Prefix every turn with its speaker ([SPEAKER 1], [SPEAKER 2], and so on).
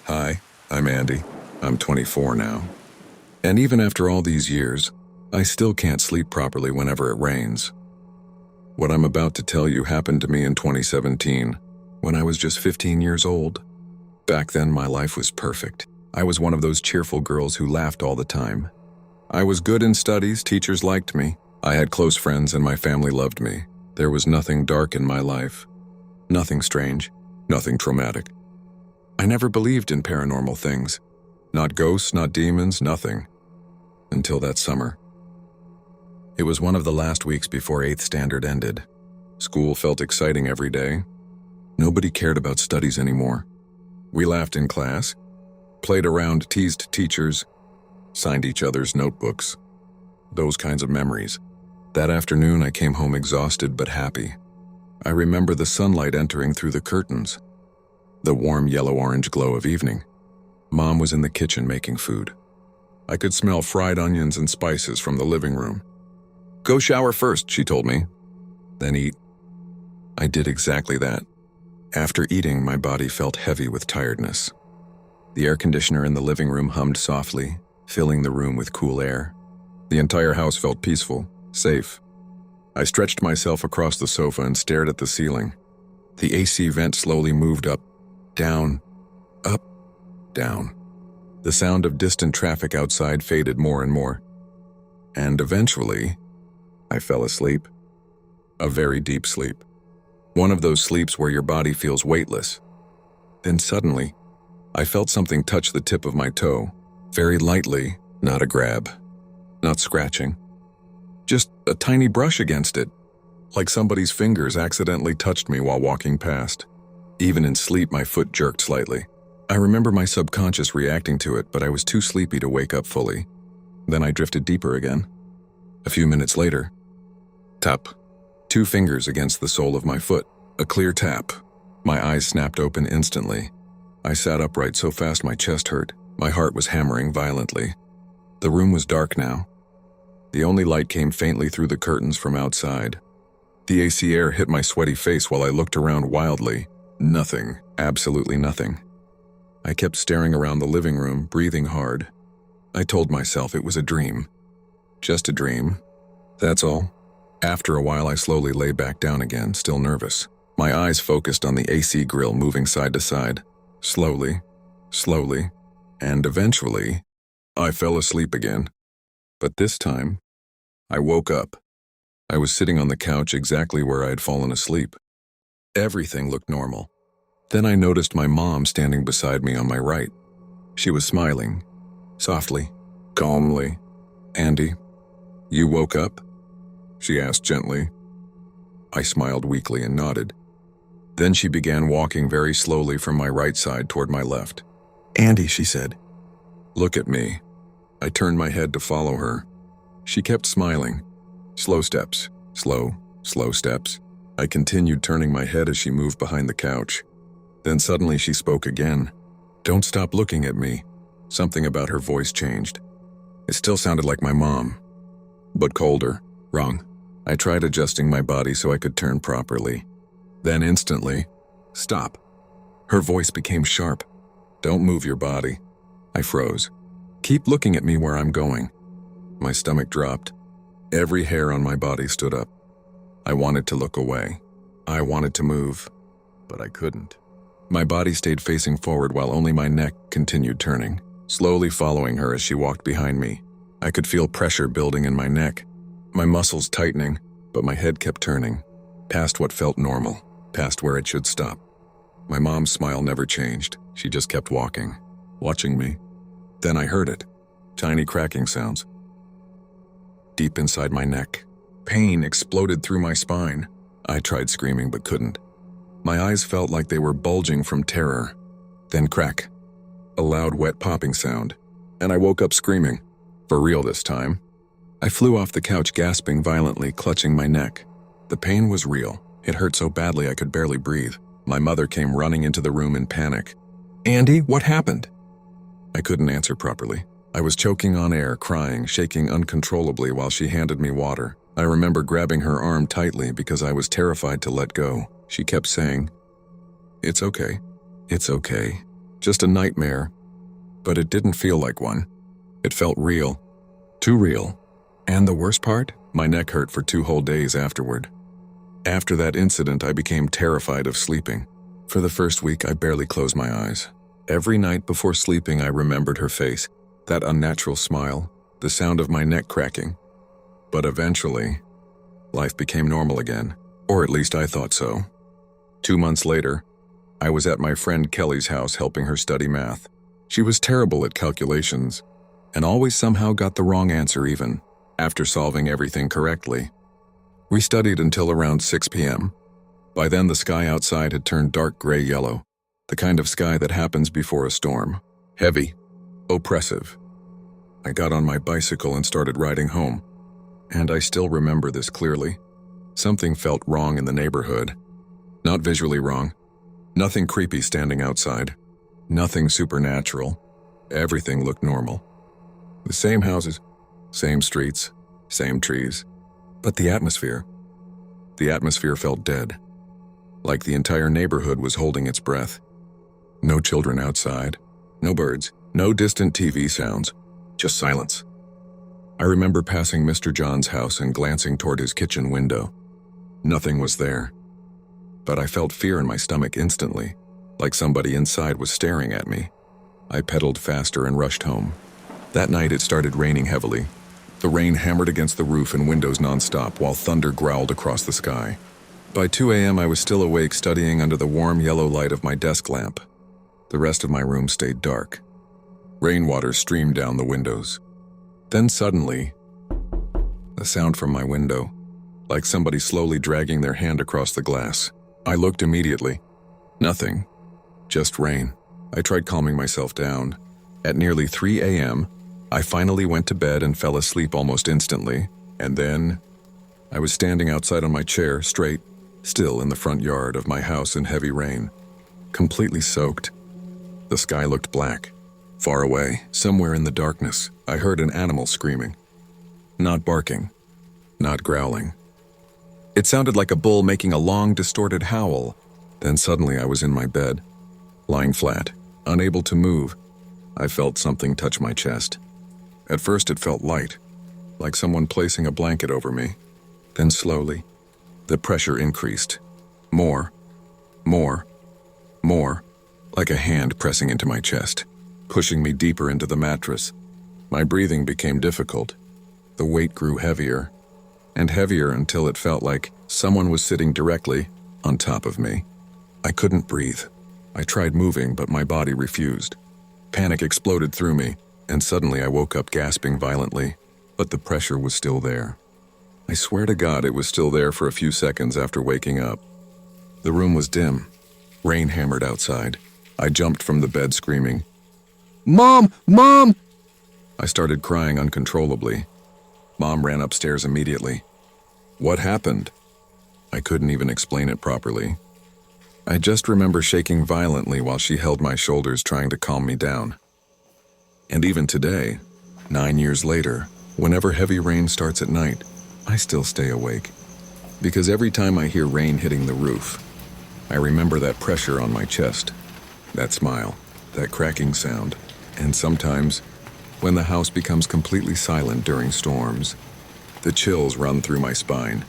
[SPEAKER 1] Hi, I'm Andy. I'm 24 now. And even after all these years, I still can't sleep properly whenever it rains. What I'm about to tell you happened to me in 2017, when I was just 15 years old. Back then, my life was perfect. I was one of those cheerful girls who laughed all the time. I was good in studies, teachers liked me. I had close friends and my family loved me. There was nothing dark in my life. Nothing strange, nothing traumatic. I never believed in paranormal things. Not ghosts, not demons, nothing. Until that summer. It was one of the last weeks before 8th standard ended. School felt exciting every day. Nobody cared about studies anymore. We laughed in class, played around, teased teachers, signed each other's notebooks. Those kinds of memories. That afternoon, I came home exhausted but happy. I remember the sunlight entering through the curtains. The warm yellow-orange glow of evening. Mom was in the kitchen making food. I could smell fried onions and spices from the living room. "Go shower first," she told me. "Then eat." I did exactly that. After eating, my body felt heavy with tiredness. The air conditioner in the living room hummed softly, filling the room with cool air. The entire house felt peaceful, safe. I stretched myself across the sofa and stared at the ceiling. The AC vent slowly moved up, down, up, down. The sound of distant traffic outside faded more and more. And eventually, I fell asleep. A very deep sleep. One of those sleeps where your body feels weightless. Then suddenly, I felt something touch the tip of my toe, very lightly, not a grab, not scratching. Just a tiny brush against it, like somebody's fingers accidentally touched me while walking past. Even in sleep, my foot jerked slightly. I remember my subconscious reacting to it, but I was too sleepy to wake up fully. Then I drifted deeper again. A few minutes later, tap. 2 fingers against the sole of my foot. A clear tap. My eyes snapped open instantly. I sat upright so fast my chest hurt. My heart was hammering violently. The room was dark now. The only light came faintly through the curtains from outside. The AC air hit my sweaty face while I looked around wildly. Nothing. Absolutely nothing. I kept staring around the living room, breathing hard. I told myself it was a dream. Just a dream. That's all. After a while, I slowly lay back down again, still nervous. My eyes focused on the AC grill moving side to side. Slowly, slowly, and eventually, I fell asleep again. But this time, I woke up. I was sitting on the couch exactly where I had fallen asleep. Everything looked normal. Then I noticed my mom standing beside me on my right. She was smiling, softly, calmly. "Andy, you woke up?" she asked gently. I smiled weakly and nodded. Then she began walking very slowly from my right side toward my left. "Andy," she said. "Look at me." I turned my head to follow her. She kept smiling. Slow steps, slow steps. I continued turning my head as she moved behind the couch. Then suddenly she spoke again. "Don't stop looking at me." Something about her voice changed. It still sounded like my mom, but colder. Wrong. I tried adjusting my body so I could turn properly. Then instantly, "Stop." Her voice became sharp. "Don't move your body." I froze. "Keep looking at me where I'm going." My stomach dropped. Every hair on my body stood up. I wanted to look away. I wanted to move, but I couldn't. My body stayed facing forward while only my neck continued turning, slowly following her as she walked behind me. I could feel pressure building in my neck, my muscles tightening, but my head kept turning, past what felt normal, past where it should stop. My mom's smile never changed. She just kept walking, watching me. Then I heard it. Tiny cracking sounds. Deep inside my neck. Pain exploded through my spine. I tried screaming but couldn't. My eyes felt like they were bulging from terror. Then crack. A loud, wet popping sound. And I woke up screaming. For real this time. I flew off the couch gasping violently, clutching my neck. The pain was real. It hurt so badly I could barely breathe. My mother came running into the room in panic. "Andy, what happened?" I couldn't answer properly. I was choking on air, crying, shaking uncontrollably while she handed me water. I remember grabbing her arm tightly because I was terrified to let go. She kept saying, "It's okay. It's okay." Just a nightmare, but it didn't feel like one. It felt real. Too real. And the worst part? My neck hurt for 2 whole days afterward. After that incident, I became terrified of sleeping. For the first week, I barely closed my eyes. Every night before sleeping, I remembered her face, that unnatural smile, the sound of my neck cracking. But eventually, life became normal again, or at least I thought so. 2 months later, I was at my friend Kelly's house helping her study math. She was terrible at calculations, and always somehow got the wrong answer even, after solving everything correctly. We studied until around 6 p.m. By then the sky outside had turned dark gray-yellow, the kind of sky that happens before a storm. Heavy, oppressive. I got on my bicycle and started riding home, and I still remember this clearly. Something felt wrong in the neighborhood. Not visually wrong. Nothing creepy standing outside. Nothing supernatural. Everything looked normal. The same houses, same streets, same trees. But the atmosphere felt dead. Like the entire neighborhood was holding its breath. No children outside, no birds, no distant TV sounds, just silence. I remember passing Mr. John's house and glancing toward his kitchen window. Nothing was there. But I felt fear in my stomach instantly, like somebody inside was staring at me. I pedaled faster and rushed home. That night it started raining heavily. The rain hammered against the roof and windows nonstop while thunder growled across the sky. By 2 a.m. I was still awake studying under the warm yellow light of my desk lamp. The rest of my room stayed dark. Rainwater streamed down the windows. Then suddenly, a sound from my window, like somebody slowly dragging their hand across the glass. I looked immediately. Nothing. Just rain. I tried calming myself down. At nearly 3 a.m., I finally went to bed and fell asleep almost instantly, and then I was standing outside on my chair, straight, still in the front yard of my house in heavy rain, completely soaked. The sky looked black. Far away, somewhere in the darkness, I heard an animal screaming. Not barking, not growling. It sounded like a bull making a long, distorted howl. Then suddenly I was in my bed, lying flat, unable to move. I felt something touch my chest. At first it felt light, like someone placing a blanket over me. Then slowly, the pressure increased. More, like a hand pressing into my chest, pushing me deeper into the mattress. My breathing became difficult. The weight grew heavier, and heavier until it felt like someone was sitting directly on top of me. I couldn't breathe. I tried moving, but my body refused. Panic exploded through me, and suddenly I woke up gasping violently, but the pressure was still there. I swear to God it was still there for a few seconds after waking up. The room was dim. Rain hammered outside. I jumped from the bed screaming, "Mom! Mom!" I started crying uncontrollably. Mom ran upstairs immediately. What happened? I couldn't even explain it properly. I just remember shaking violently while she held my shoulders trying to calm me down. And even today, 9 years later, whenever heavy rain starts at night, I still stay awake. Because every time I hear rain hitting the roof, I remember that pressure on my chest, that smile, that cracking sound, and sometimes, when the house becomes completely silent during storms, the chills run through my spine.